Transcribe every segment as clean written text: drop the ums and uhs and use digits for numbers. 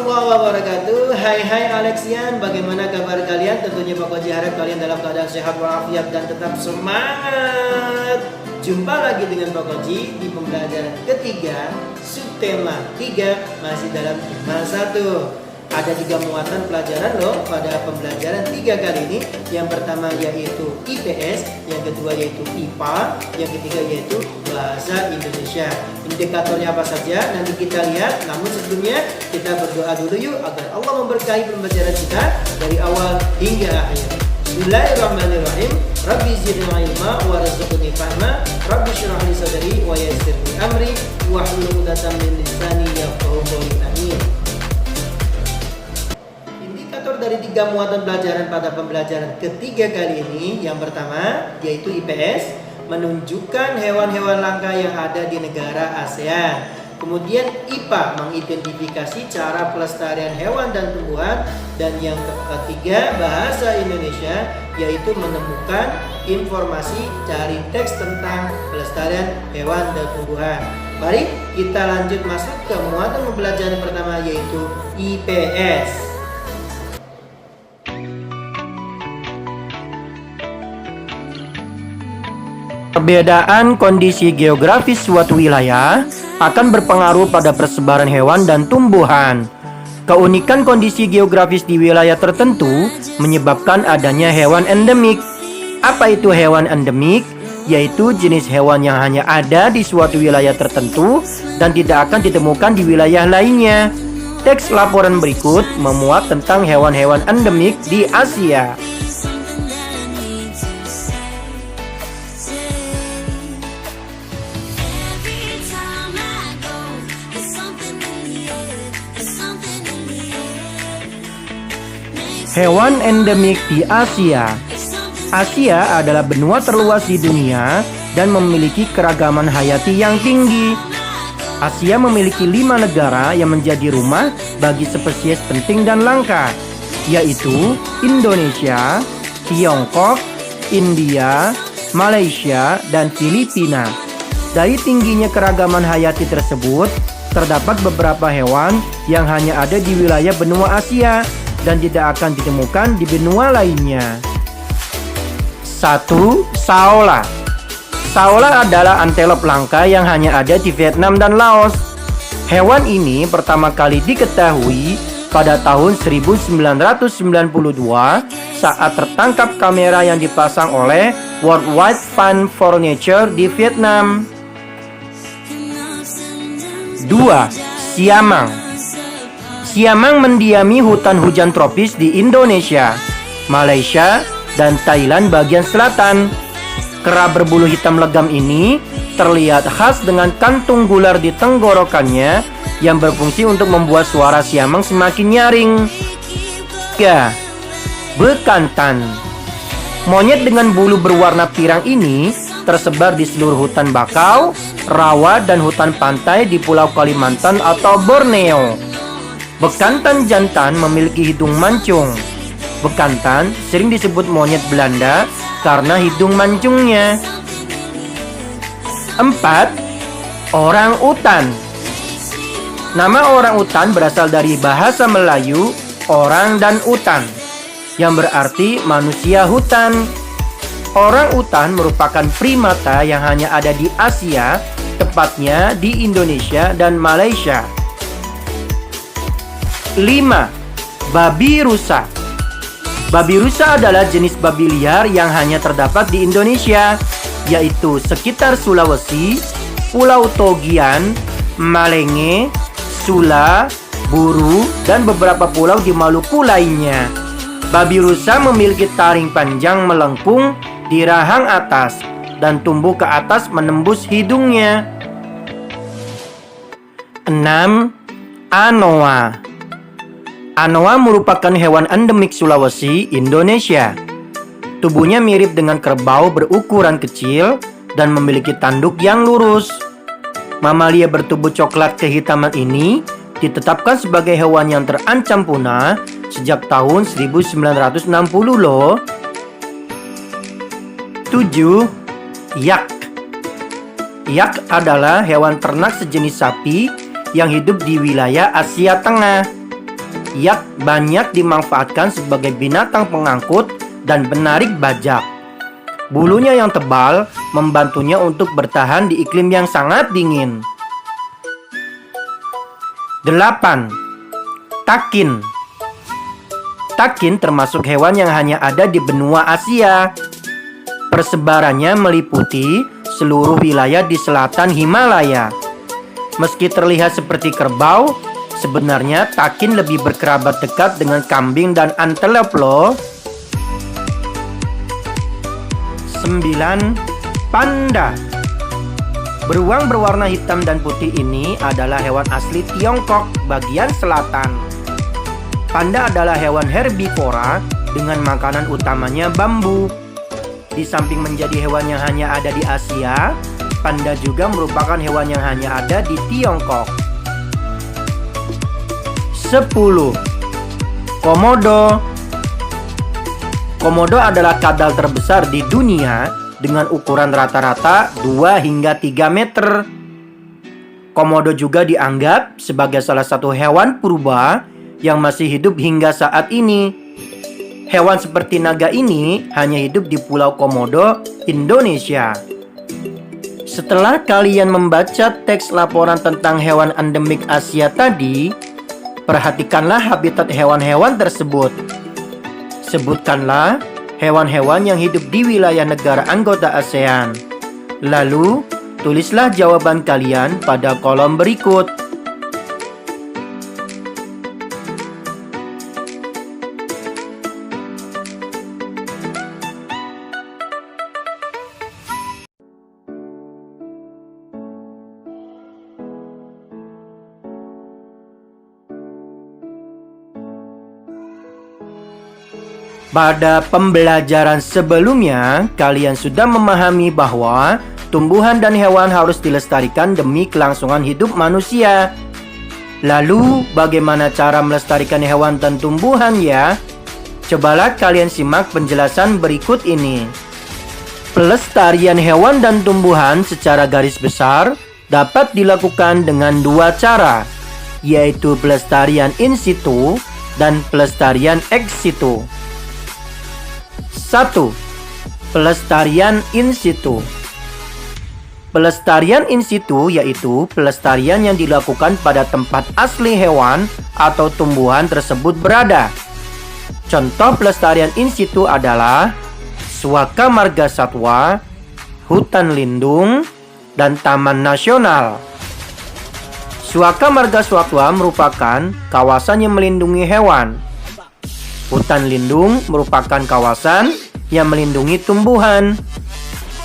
warahmatullahi wabarakatuh. Hai Alexian, bagaimana kabar kalian? Tentunya Pak Koji harap kalian dalam keadaan sehat walafiat dan tetap semangat. Jumpa lagi dengan Pak Koji di pembelajaran ketiga, subtema 3, masih dalam tema 1. Ada 3 muatan pelajaran loh pada pembelajaran 3 kali ini. Yang pertama yaitu IPS, yang kedua yaitu IPA, yang ketiga yaitu Bahasa Indonesia. Indikatornya apa saja nanti kita lihat. Namun sebelumnya kita berdoa dulu yuk agar Allah memberkahi pembelajaran kita dari awal hingga akhir. Bismillahirrahmanirrahim. Rabbi zidni ilma warzuqni fahma. Rabbi shrah li sadri wa yassir li amri wahlul 'uqdatam min lisani yafqahu qawli. Amin. Dari 3 muatan pelajaran pada pembelajaran ketiga kali ini, yang pertama yaitu IPS, menunjukkan hewan-hewan langka yang ada di negara ASEAN. Kemudian IPA, mengidentifikasi cara pelestarian hewan dan tumbuhan. Dan yang ketiga Bahasa Indonesia, yaitu menemukan informasi dari teks tentang pelestarian hewan dan tumbuhan. Mari kita lanjut masuk ke muatan pembelajaran pertama yaitu IPS. Perbedaan kondisi geografis suatu wilayah akan berpengaruh pada persebaran hewan dan tumbuhan. Keunikan kondisi geografis di wilayah tertentu menyebabkan adanya hewan endemik. Apa itu hewan endemik? Yaitu jenis hewan yang hanya ada di suatu wilayah tertentu dan tidak akan ditemukan di wilayah lainnya. Teks laporan berikut memuat tentang hewan-hewan endemik di Asia. Hewan endemik di Asia. Asia adalah benua terluas di dunia dan memiliki keragaman hayati yang tinggi. Asia memiliki 5 negara yang menjadi rumah bagi spesies penting dan langka, yaitu Indonesia, Tiongkok, India, Malaysia, dan Filipina. Dari tingginya keragaman hayati tersebut, terdapat beberapa hewan yang hanya ada di wilayah benua Asia dan tidak akan ditemukan di benua lainnya. 1. Saola. Saola adalah antelop langka yang hanya ada di Vietnam dan Laos. Hewan ini pertama kali diketahui pada tahun 1992 saat tertangkap kamera yang dipasang oleh World Wide Fund for Nature di Vietnam. 2. Siamang. Siamang mendiami hutan hujan tropis di Indonesia, Malaysia, dan Thailand bagian selatan. Kera berbulu hitam legam ini terlihat khas dengan kantung gular di tenggorokannya yang berfungsi untuk membuat suara siamang semakin nyaring. 3. Bekantan. Monyet dengan bulu berwarna pirang ini tersebar di seluruh hutan bakau, rawa, dan hutan pantai di Pulau Kalimantan atau Borneo. Bekantan jantan memiliki hidung mancung. Bekantan sering disebut monyet Belanda karena hidung mancungnya. 4. Orang utan. Nama orang utan berasal dari bahasa Melayu orang dan utan, yang berarti manusia hutan. Orang utan merupakan primata yang hanya ada di Asia, tepatnya di Indonesia dan Malaysia. 5. Babi rusa. Babi rusa adalah jenis babi liar yang hanya terdapat di Indonesia, yaitu sekitar Sulawesi, Pulau Togian, Malenge, Sula, Buru, dan beberapa pulau di Maluku lainnya. Babi rusa memiliki taring panjang melengkung di rahang atas dan tumbuh ke atas menembus hidungnya. 6. Anoa. Anoa merupakan hewan endemik Sulawesi, Indonesia. Tubuhnya mirip dengan kerbau berukuran kecil dan memiliki tanduk yang lurus. Mamalia bertubuh coklat kehitaman ini ditetapkan sebagai hewan yang terancam punah sejak tahun 1960 loh. 7. Yak. Yak adalah hewan ternak sejenis sapi yang hidup di wilayah Asia Tengah. Yak banyak dimanfaatkan sebagai binatang pengangkut dan penarik bajak. Bulunya yang tebal membantunya untuk bertahan di iklim yang sangat dingin. 8. Takin. Takin termasuk hewan yang hanya ada di benua Asia. Persebarannya meliputi seluruh wilayah di selatan Himalaya. Meski terlihat seperti kerbau, sebenarnya takin lebih berkerabat dekat dengan kambing dan antelope loh. 9. Panda. Beruang berwarna hitam dan putih ini adalah hewan asli Tiongkok bagian selatan. Panda adalah hewan herbivora dengan makanan utamanya bambu. Di samping menjadi hewan yang hanya ada di Asia, panda juga merupakan hewan yang hanya ada di Tiongkok. 10. Komodo. Komodo adalah kadal terbesar di dunia dengan ukuran rata-rata 2 hingga 3 meter. Komodo juga dianggap sebagai salah satu hewan purba yang masih hidup hingga saat ini. Hewan seperti naga ini hanya hidup di Pulau Komodo, Indonesia. Setelah kalian membaca teks laporan tentang hewan endemik Asia tadi, perhatikanlah habitat hewan-hewan tersebut. Sebutkanlah hewan-hewan yang hidup di wilayah negara anggota ASEAN. Lalu, tulislah jawaban kalian pada kolom berikut. Pada pembelajaran sebelumnya, kalian sudah memahami bahwa tumbuhan dan hewan harus dilestarikan demi kelangsungan hidup manusia. Lalu, bagaimana cara melestarikan hewan dan tumbuhan ya? Cobalah kalian simak penjelasan berikut ini. Pelestarian hewan dan tumbuhan secara garis besar dapat dilakukan dengan 2 cara, yaitu pelestarian in situ dan pelestarian ex situ. 1. Pelestarian in situ. Pelestarian in situ yaitu pelestarian yang dilakukan pada tempat asli hewan atau tumbuhan tersebut berada. Contoh pelestarian in situ adalah Suaka Marga Satwa, hutan lindung, dan taman nasional. Suaka Marga Satwa merupakan kawasan yang melindungi hewan. Hutan lindung merupakan kawasan yang melindungi tumbuhan.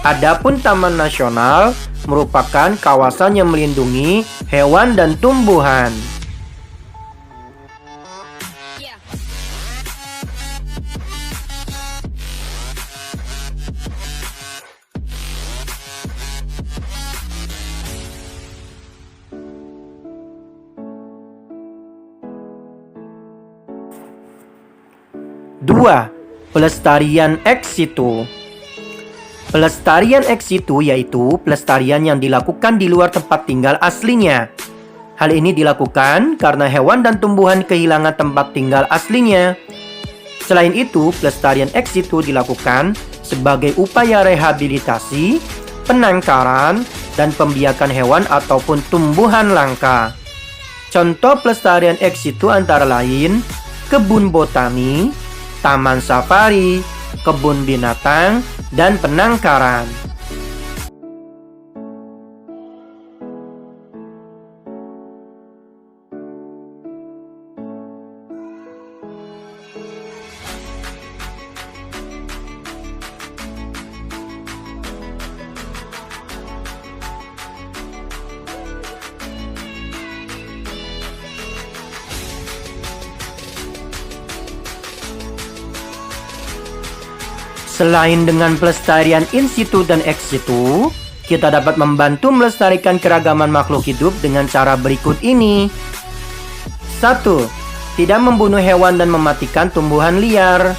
Adapun taman nasional merupakan kawasan yang melindungi hewan dan tumbuhan. Dua, pelestarian ex situ. Pelestarian ex situ yaitu pelestarian yang dilakukan di luar tempat tinggal aslinya. Hal ini dilakukan karena hewan dan tumbuhan kehilangan tempat tinggal aslinya. Selain itu, pelestarian ex situ dilakukan sebagai upaya rehabilitasi, penangkaran, dan pembiakan hewan ataupun tumbuhan langka. Contoh pelestarian ex situ antara lain kebun botani, taman safari, kebun binatang, dan penangkaran. Selain dengan pelestarian in situ dan ex situ, kita dapat membantu melestarikan keragaman makhluk hidup dengan cara berikut ini. 1. Tidak membunuh hewan dan mematikan tumbuhan liar.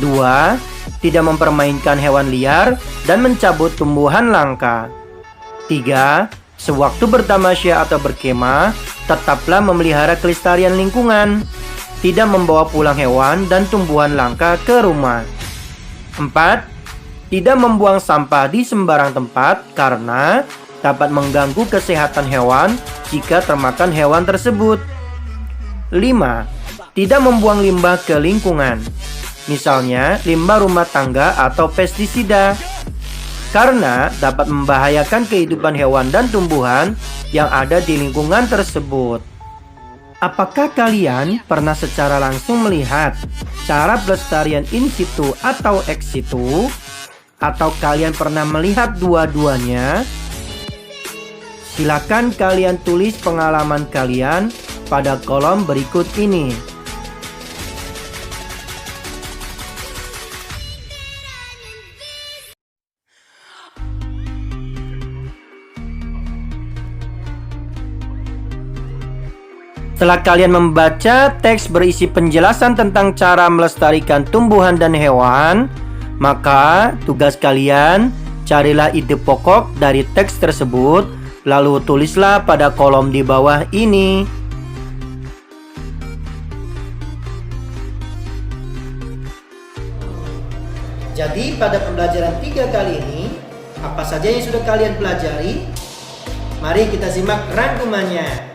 2. Tidak mempermainkan hewan liar dan mencabut tumbuhan langka. 3. Sewaktu bertamasya atau berkemah, tetaplah memelihara kelestarian lingkungan. tidak membawa pulang hewan dan tumbuhan langka ke rumah. 4. Tidak membuang sampah di sembarang tempat karena dapat mengganggu kesehatan hewan jika termakan hewan tersebut. 5. Tidak membuang limbah ke lingkungan, misalnya limbah rumah tangga atau pestisida, karena dapat membahayakan kehidupan hewan dan tumbuhan yang ada di lingkungan tersebut. Apakah kalian pernah secara langsung melihat cara pelestarian in situ atau ex situ? Atau kalian pernah melihat dua-duanya? Silakan kalian tulis pengalaman kalian pada kolom berikut ini. Setelah kalian membaca teks berisi penjelasan tentang cara melestarikan tumbuhan dan hewan, maka tugas kalian carilah ide pokok dari teks tersebut, lalu tulislah pada kolom di bawah ini. Jadi pada pembelajaran 3 kali ini, apa saja yang sudah kalian pelajari? Mari kita simak rangkumannya.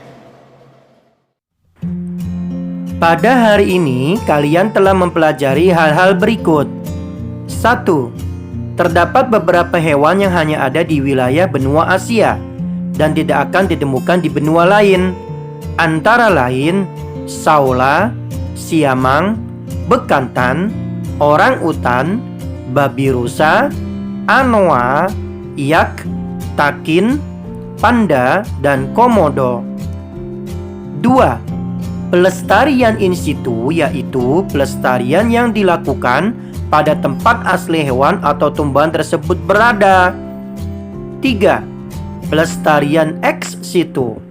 Pada hari ini, kalian telah mempelajari hal-hal berikut. 1. Terdapat beberapa hewan yang hanya ada di wilayah benua Asia dan tidak akan ditemukan di benua lain. Antara lain, saula, siamang, bekantan, orang utan, babi rusa, anoa, yak, takin, panda, dan komodo. 2. Pelestarian in situ yaitu pelestarian yang dilakukan pada tempat asli hewan atau tumbuhan tersebut berada. 3. Pelestarian ex situ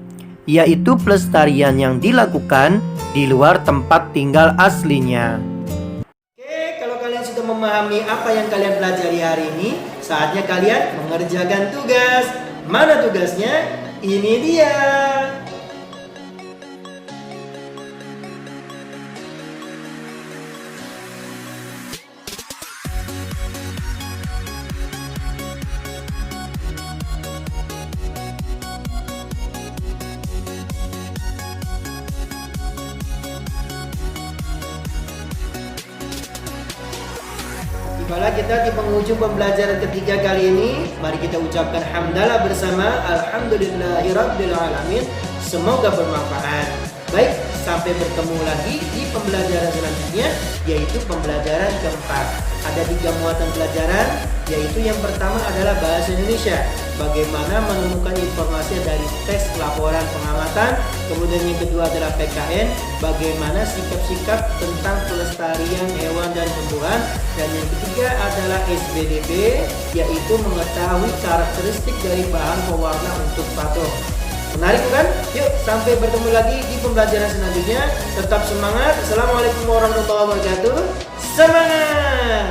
yaitu pelestarian yang dilakukan di luar tempat tinggal aslinya. Oke, kalau kalian sudah memahami apa yang kalian pelajari hari ini, saatnya kalian mengerjakan tugas. Mana tugasnya? Ini dia. Tibalah kita di penghujung pembelajaran ketiga kali ini. Mari kita ucapkan hamdalah bersama. Alhamdulillahirrabbilalamin. Semoga bermanfaat. Baik, sampai bertemu lagi di pembelajaran selanjutnya, yaitu pembelajaran keempat. Ada 3 muatan pelajaran, yaitu yang pertama adalah bahasa Indonesia. Bagaimana menemukan informasi dari tes laporan pengamatan. Kemudian yang kedua adalah PKN, bagaimana sikap-sikap tentang pelestarian hewan dan tumbuhan. Dan yang ketiga adalah SBDB, yaitu mengetahui karakteristik dari bahan pewarna untuk patung. Menarik bukan? Yuk, sampai bertemu lagi di pembelajaran selanjutnya. Tetap semangat. Assalamualaikum warahmatullahi wabarakatuh. Semangat!